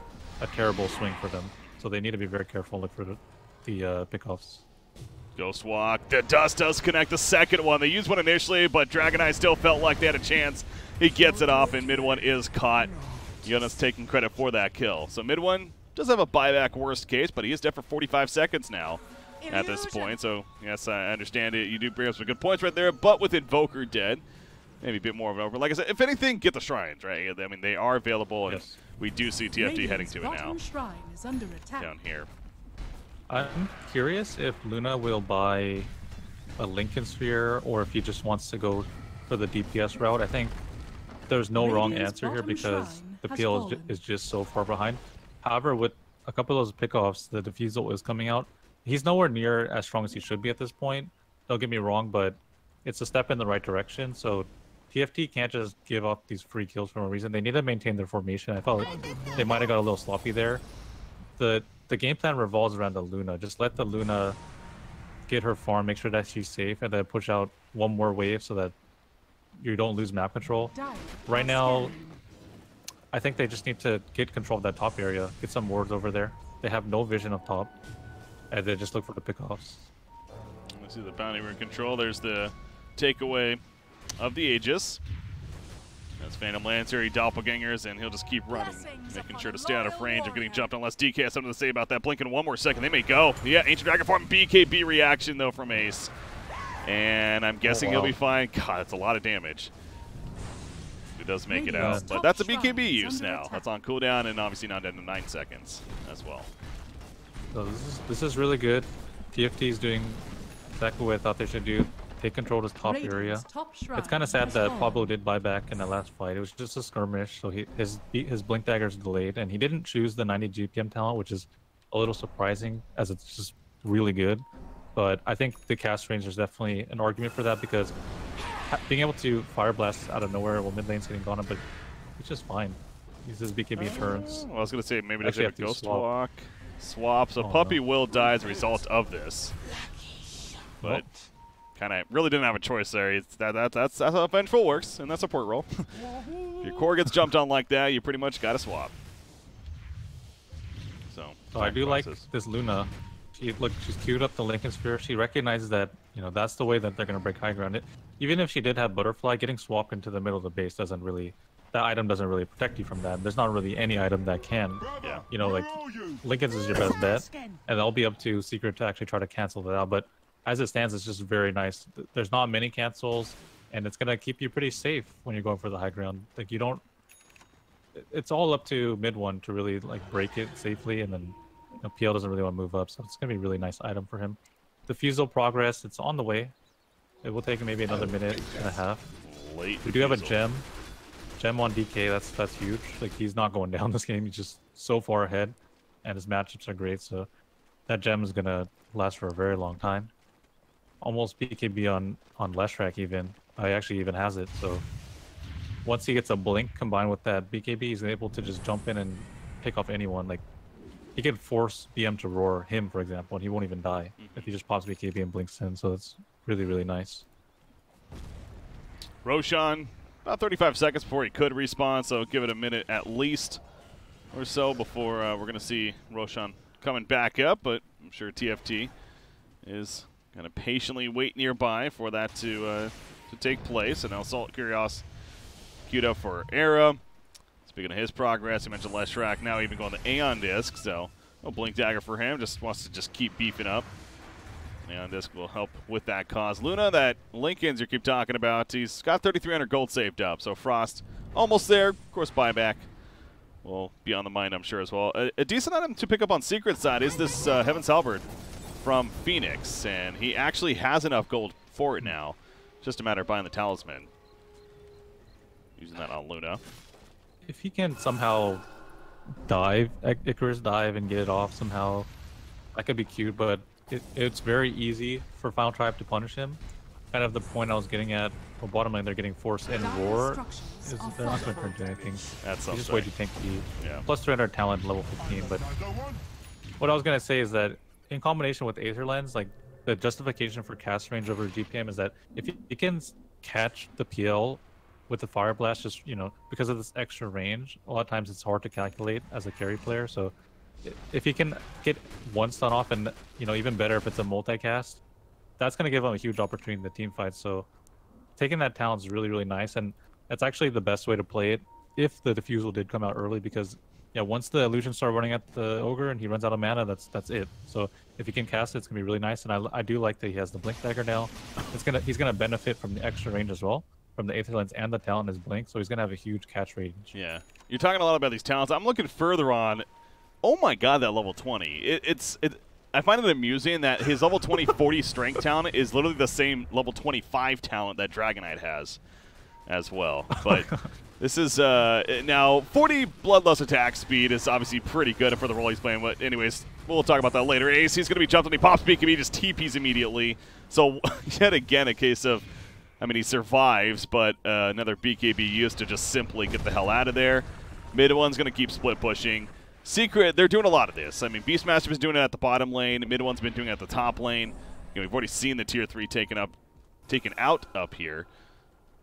a terrible swing for them. So they need to be very careful look for the pickoffs. Ghost Walk. The dust does connect the second one. They used one initially, but Dragonite still felt like they had a chance. He gets it off, and mid one is caught. Jonas taking credit for that kill. So mid one does have a buyback worst case, but he is dead for 45 seconds now at this point. So, yes, I understand it. You do bring up some good points right there, but with Invoker dead, maybe a bit more of an over. Like I said, if anything, get the shrines, right? I mean, they are available, and Yes. we do see TFT heading Radiant's to it now bottom shrine is under attack. down here. I'm curious if Luna will buy a Lincoln Sphere or if he just wants to go for the DPS route. I think there's no wrong Radiant's answer here bottom because shrine the has PL fallen. is just so far behind. However, with a couple of those pickoffs, the Diffusal is coming out. He's nowhere near as strong as he should be at this point. Don't get me wrong, but it's a step in the right direction. So TFT can't just give up these free kills for no reason. They need to maintain their formation. I felt like they might have got a little sloppy there. The game plan revolves around the Luna. Just let the Luna get her farm, make sure that she's safe, and then push out one more wave so that you don't lose map control. Dire Right are now, scanning. I think they just need to get control of that top area, get some wards over there. They have no vision up top, and they just look for the pickoffs. Let's see the bounty we're in control. There's the takeaway of the Aegis. That's Phantom Lancer, he doppelgangers, and he'll just keep running, making sure to stay out of range of getting jumped unless DK has something to say about that. Blinking one more second, they may go. Yeah, Ancient Dragon Form, BKB reaction, though, from Ace. And I'm guessing he'll wow. be fine. God, that's a lot of damage. He does make it Radiant's out, but top that's a shrine BKB is use under now. attack. That's on cooldown, and obviously not down to 9 seconds as well. So this is really good. TFT is doing exactly what I thought they should do. Take control of this top area. Radiant's top shrine It's kind of sad has that fallen. Pablo did buy back in the last fight. It was just a skirmish, so his blink dagger is delayed, and he didn't choose the 90 GPM talent, which is a little surprising, as it's just really good. But I think the cast range is definitely an argument for that because being able to fire blast out of nowhere while mid lane's getting gone, but it's just fine. Uses BKB turns. Well, I was going to say maybe there's Actually a have to Ghost swap. Walk. Swap, so Oh, Puppy no. will die as a result of this. But kind of really didn't have a choice there. That's how Vengeful works in that support role. If your core gets jumped on like that, you pretty much got to swap. So I do like sacrifices. this Luna. She's queued up the Lincoln Sphere. She recognizes that, that's the way that they're going to break high ground. Even if she did have Butterfly, getting swapped into the middle of the base that item doesn't really protect you from that. There's not really any item that can. Yeah. Like Lincoln's is your best bet, and that'll be up to Secret to actually try to cancel that out. But as it stands, it's just very nice. There's not many cancels, and it's gonna keep you pretty safe when you're going for the high ground. Like you don't. It's all up to mid one to really break it safely, and then PL doesn't really want to move up, so it's gonna be a really nice item for him. Diffusal progress, it's on the way. It will take maybe another minute and a half. Late We do have a refusal. gem on DK. That's huge. He's not going down this game. He's just so far ahead, and his matchups are great. So that gem is gonna last for a very long time. Almost BKB on Leshrac even. I actually even has it. So once he gets a blink combined with that BKB, he's able to just jump in and pick off anyone. he could force BM to roar him, for example, and he won't even die if he just pops BKB and blinks in. So it's really, really nice. Roshan, about 35 seconds before he could respawn, so give it a minute at least or so before we're going to see Roshan coming back up, but I'm sure TFT is going to patiently wait nearby for that to take place. And Assault Curios queued up for Era. Speaking of his progress, he mentioned Leshrac now even going to Aeon Disc, so no Blink Dagger for him, just wants to just keep beefing up. Aeon Disc will help with that cause. Luna, that Lincolns you keep talking about, he's got 3,300 gold saved up, so Frost almost there. Of course, buyback will be on the mind, I'm sure, as well. A decent item to pick up on Secret side is this Heaven's Halberd from Phoenix, and he actually has enough gold for it now. Just a matter of buying the Talisman. Using that on Luna. If he can somehow dive, Icarus dive, and get it off somehow, that could be cute, but it's very easy for Final Tribe to punish him. Kind of the point I was getting at, well, bottom lane, they're getting Force and Roar. They're not going to turn into anything. That's He's just way too tanky. Yeah. Plus 300 talent, level 15. But what I was going to say is that in combination with Aether Lens, like the justification for cast range over GPM is that if you can catch the PL with the Fire Blast, just, because of this extra range, a lot of times it's hard to calculate as a carry player. So if you can get one stun off, and even better if it's a multicast, that's going to give him a huge opportunity in the team fight. So taking that talent is really, really nice, and that's actually the best way to play it if the Diffusal did come out early, because once the illusions start running at the Ogre and he runs out of mana, that's it. So if he can cast it, it's going to be really nice, and I do like that he has the Blink Dagger now. He's going to benefit from the extra range as well, from the Aether Lens and the talent is Blink, so he's going to have a huge catch range. Yeah. You're talking a lot about these talents. I'm looking further on. Oh my god, that level 20. I find it amusing that his level 20 40 strength talent is literally the same level 25 talent that Dragonite has as well. But this is now 40 Bloodlust attack speed is obviously pretty good for the role he's playing. But anyways, we'll talk about that later. Ace, he's going to be jumped when he pops BKB, just TPs immediately. So yet again, a case of, he survives, but another BKB used to just simply get the hell out of there. Mid one's going to keep split pushing. Secret, they're doing a lot of this. Beastmaster's doing it at the bottom lane. Mid one's been doing it at the top lane. We've already seen the tier 3 taken out up here.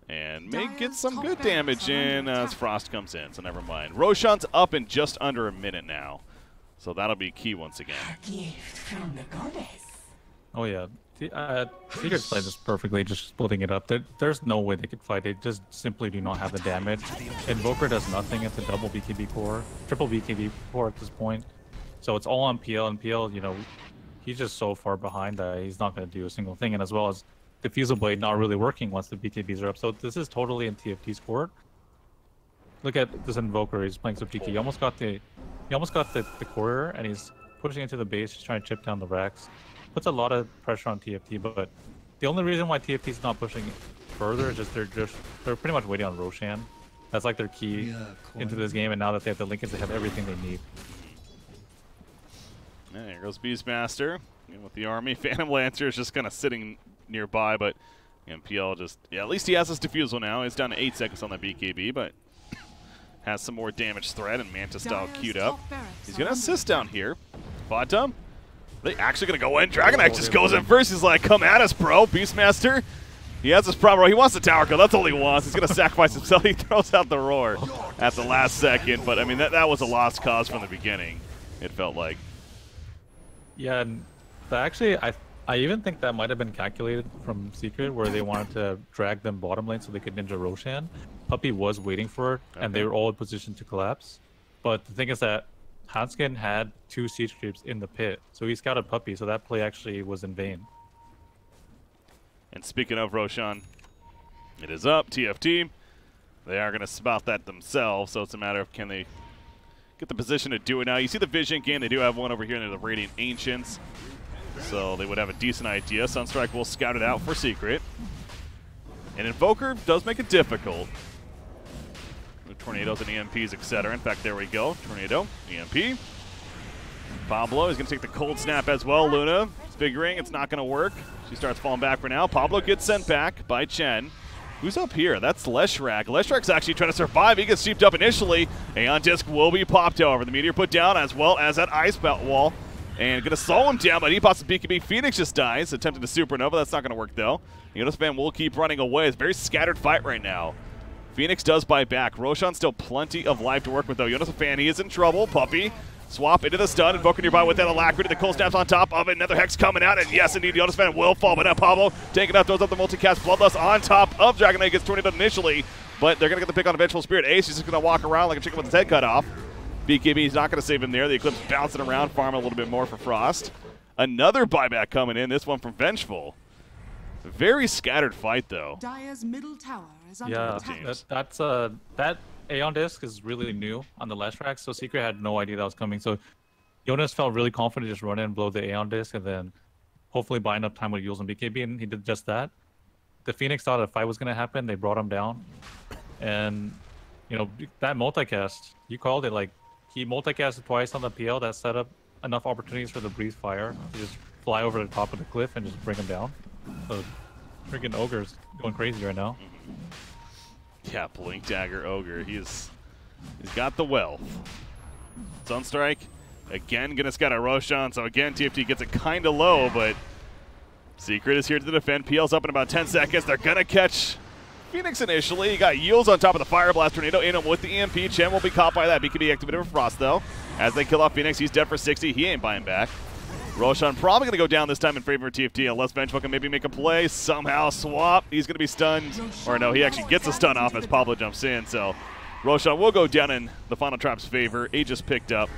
And may get some good damage in as Frost comes in, so never mind. Roshan's up in just under a minute now. So that'll be key once again. Gift from the goddess. Oh yeah. Secret's playing this perfectly, just splitting it up. There's no way they could fight. They just simply do not have the damage. Invoker does nothing. It's a double BKB core, triple BKB core at this point. So it's all on PL, and PL, he's just so far behind that he's not going to do a single thing. And as well as Diffusal Blade not really working once the BKBs are up. So this is totally in TFT's court. Look at this Invoker. He's playing so cheeky. He almost got the courier, and he's pushing into the base, just trying to chip down the racks. Puts a lot of pressure on TFT, but the only reason why TFT's not pushing further is just they're pretty much waiting on Roshan. That's like their key into this game, and now that they have the Lincolns, they have everything they need. And there goes Beastmaster with the army. Phantom Lancer is just kind of sitting nearby, but PL just, at least he has his Diffusal now. He's down to 8 seconds on the BKB, but has some more damage threat and Manta style queued up. He's going to assist down here. Bottom. They actually going to go in. Dragonite just goes in first. He's like, come at us, bro. Beastmaster. He has his problem. He wants the tower kill. That's all he wants. He's going to sacrifice himself. He throws out the roar at the last second. But, that was a lost cause from the beginning, it felt like. Yeah, and actually, I even think that might have been calculated from Secret, where they wanted to drag them bottom lane so they could ninja Roshan. Puppey was waiting for it, and they were all in position to collapse. But the thing is that Hanskin had 2 siege creeps in the pit, so he scouted Puppey, so that play actually was in vain. And speaking of Roshan, it is up. TFT, they are going to spout that themselves, so it's a matter of can they get the position to do it now. You see the vision game, they do have one over here, and they're the Radiant Ancients, so they would have a decent idea. Sunstrike will scout it out for Secret. And Invoker does make it difficult. Tornadoes and EMPs, etc. In fact, there we go. Tornado, EMP. Pablo is going to take the cold snap as well. Luna figuring it's not going to work. She starts falling back for now. Pablo gets sent back by Chen. Who's up here? That's Leshrac. Leshrac's actually trying to survive. He gets sheeped up initially. Aeon Disc will be popped over. The meteor put down as well as that ice belt wall. And going to slow him down, but he pops the BKB. Phoenix just dies, attempting to supernova. That's not going to work, though. Jonas Fan will keep running away. It's a very scattered fight right now. Phoenix does buy back. Roshan still plenty of life to work with, though. Jonas Fan, he is in trouble. Puppy. Swap into the stun. Invoker nearby with that Alacrity. The cold snaps on top of it. Another Hex coming out. And yes, indeed, Jonas Fan will fall. But now Pablo taking out, throws up the multicast. Bloodlust on top of Dragon Knight. Gets tornadoed initially. But they're going to get the pick on Vengeful Spirit. Ace is just going to walk around like a chicken with his head cut off. BKB is not going to save him there. The Eclipse bouncing around, farming a little bit more for Frost. Another buyback coming in. This one from Vengeful. Very scattered fight, though. Dire's middle tower is under Yeah, attack. that Aeon Disc is really new on the Leshrac, so Secret had no idea that was coming. So Jonas felt really confident to just run in and blow the Aeon Disc and then hopefully buy enough time with Yules and BKB, and he did just that. The Phoenix thought a fight was going to happen. They brought him down. And, you know, that multicast, you called it, like, he multicasted twice on the PL. That set up enough opportunities for the Breeze Fire to just fly over the top of the cliff and just bring him down. So freaking Ogre's going crazy right now. Yeah, Blink Dagger Ogre. He's got the wealth. Sunstrike. Again, gonna scout a Roshan. So again, TFT gets it kind of low, but Secret is here to defend. PL's up in about 10 seconds. They're gonna catch Phoenix initially. You got Yules on top of the Fire Blast Tornado in him with the EMP. Chen will be caught by that. BKB activated for Frost, though. As they kill off Phoenix, he's dead for 60. He ain't buying back. Roshan probably going to go down this time in favor of TFT unless Vengeful can maybe make a play. Somehow swap. He's going to be stunned. Or no, he actually gets a stun off as Pablo jumps in. So Roshan will go down in the final trap's favor. Aegis picked up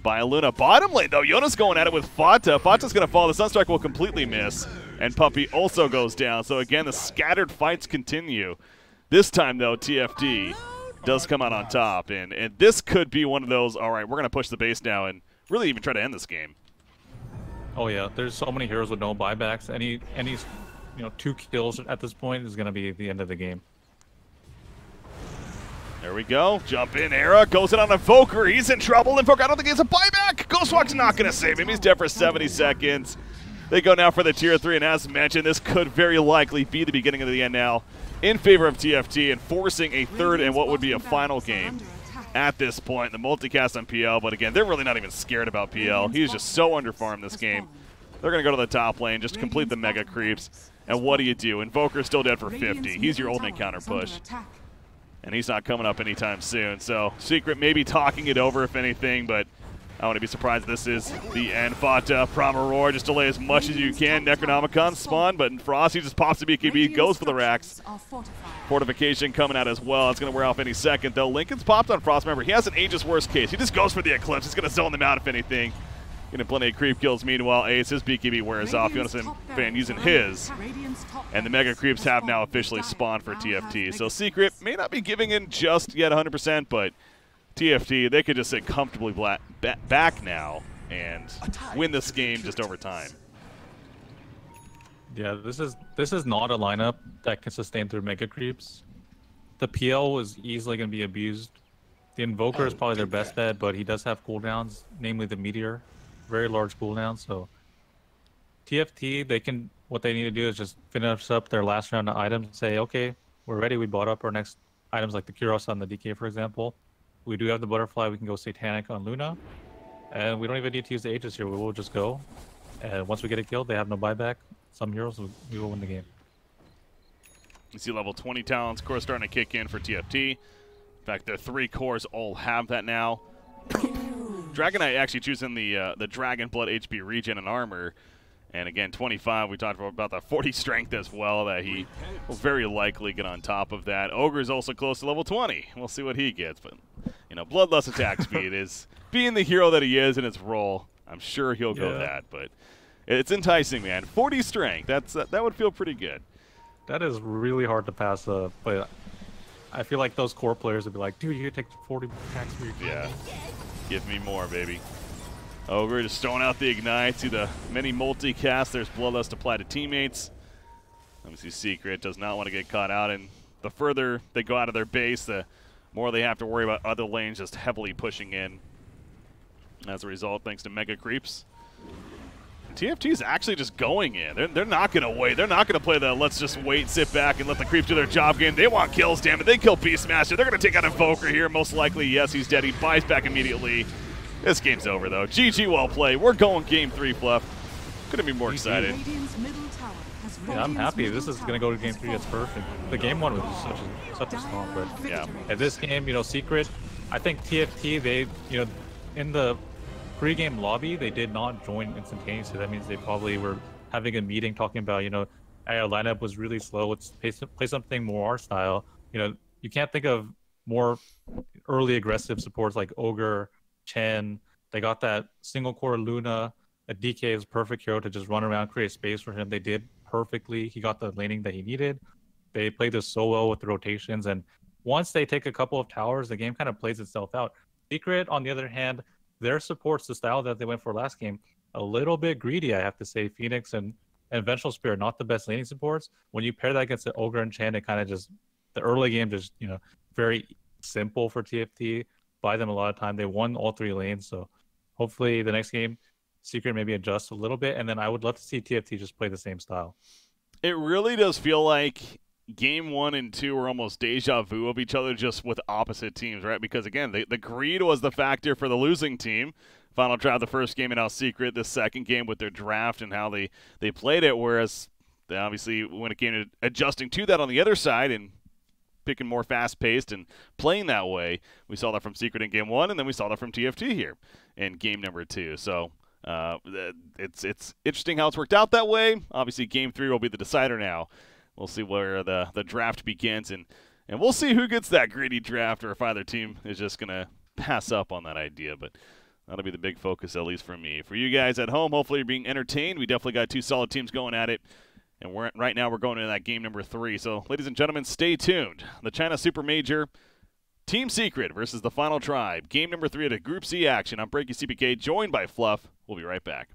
by Luna. Bottom lane, though, Jonas going at it with Fata. Fata's going to fall. The Sunstrike will completely miss. And Puppy also goes down. So again, the scattered fights continue. This time, though, TFT does come out on top. And this could be one of those, all right, we're going to push the base now and really even try to end this game. Oh yeah, there's so many heroes with no buybacks. Any 2 kills at this point is going to be the end of the game. There we go. Jump in, Era. Goes in on Invoker. He's in trouble. Invoker, I don't think he has a buyback. Ghostwalk's not going to save him. He's dead for 70 seconds. They go now for the Tier 3, and as mentioned, this could very likely be the beginning of the end now in favor of TFT and forcing a third and what would be a final game at this point. The multicast on PL, but again, they're really not even scared about PL. He's just so underfarmed this game. They're going to go to the top lane, just complete the mega creeps. And what do? Invoker's still dead for 50. He's your ultimate counter push. And he's not coming up anytime soon. So Secret maybe talking it over, if anything, but I wouldn't be surprised if this is the end. Fata, Promaror, just delay as much as you can. Necronomicon spawn, but Frosty just pops the BKB, goes for the racks. Fortification coming out as well. It's going to wear off any second, though. Lincoln's popped on Frost. Remember, he has an Aegis worst case. He just goes for the Eclipse. He's going to zone them out, if anything. Getting plenty of creep kills. Meanwhile, Ace, his BKB wears off. Jonas Fan using his. And the Mega Creeps have now officially spawned for TFT. So Secret may not be giving in just yet 100%, but TFT, they could just sit comfortably back now and win this game just over time. Yeah, this is not a lineup that can sustain through Mega Creeps. The PL is easily going to be abused. The Invoker is probably their best bet, but he does have cooldowns, namely the Meteor. Very large cooldown, so TFT, what they need to do is just finish up their last round of items and say, okay, we're ready. We bought up our next items like the Kuros on the DK, for example. We do have the Butterfly. We can go Satanic on Luna. And we don't even need to use the Aegis here. We will just go. And once we get a kill, they have no buyback. Some heroes, we will win the game. You see level 20 talents, core starting to kick in for TFT. In fact, their 3 cores all have that now. Dragon Knight actually choosing the Dragon Blood HP regen and armor. And again, 25, we talked about the 40 strength as well, that he will very likely get on top of that. Ogre is also close to level 20. We'll see what he gets. But, Bloodlust attack speed is being the hero that he is in his role. I'm sure he'll go that, but it's enticing, man. 40 strength, that would feel pretty good. That is really hard to pass up, but I feel like those core players would be like, dude, you take 40 attack speed. Yeah. Give me more, baby. Ogre just throwing out the Ignite. See the many multi-casts. There's Bloodlust applied to teammates. Let me see Secret. Does not want to get caught out. And the further they go out of their base, the more they have to worry about other lanes just heavily pushing in. As a result, thanks to Mega Creeps. TFT's actually just going in. They're not going to wait. They're not going to play the let's just wait, sit back, and let the creeps do their job game. They want kills, damn it. They kill Beastmaster. They're going to take out Invoker here. Most likely, yes, he's dead. He buys back immediately. This game's over, though. GG, well played. We're going game 3, Fluff. Couldn't be more excited. Yeah, I'm happy. This is going to go to game 3. It's perfect. The game 1 was such a storm, but yeah. At this game, Secret, I think TFT, they, in the pre-game lobby, they did not join instantaneously. That means they probably were having a meeting talking about, hey, our lineup was really slow. Let's play something more our style. You can't think of more early aggressive supports like Ogre, Chen. They got that single core Luna. A DK is perfect hero to just run around, create space for him. They did perfectly. He got the laning that he needed. They played this so well with the rotations, and once they take a couple of towers, the game kind of plays itself out. Secret, on the other hand, their supports, the style that they went for last game, a little bit greedy, I have to say. Phoenix and Vengeful Spirit, not the best laning supports. When you pair that against the Ogre and Chen, it kind of just, the early game just, very simple for TFT. Buy them a lot of time. They won all 3 lanes, so hopefully the next game, Secret maybe adjusts a little bit, and then I would love to see TFT just play the same style. It really does feel like game 1 and 2 were almost deja vu of each other, just with opposite teams, right? Because, again, the greed was the factor for the losing team. Final drive the first game, and how Secret the second game with their draft and how they played it, whereas they obviously, when it came to adjusting to that on the other side and picking more fast-paced and playing that way, we saw that from Secret in game 1, and then we saw that from TFT here in game number 2. So it's interesting how it's worked out that way. Obviously, game 3 will be the decider now. We'll see where the draft begins, and we'll see who gets that greedy draft, or if either team is just going to pass up on that idea. But that'll be the big focus, at least for me. For you guys at home, hopefully you're being entertained. We definitely got 2 solid teams going at it, and right now we're going into that game number 3. So, ladies and gentlemen, stay tuned. The China Supermajor, Team Secret versus the Final Tribe. Game number 3 at a Group C action. I'm Breaky CPK, joined by Fluff. We'll be right back.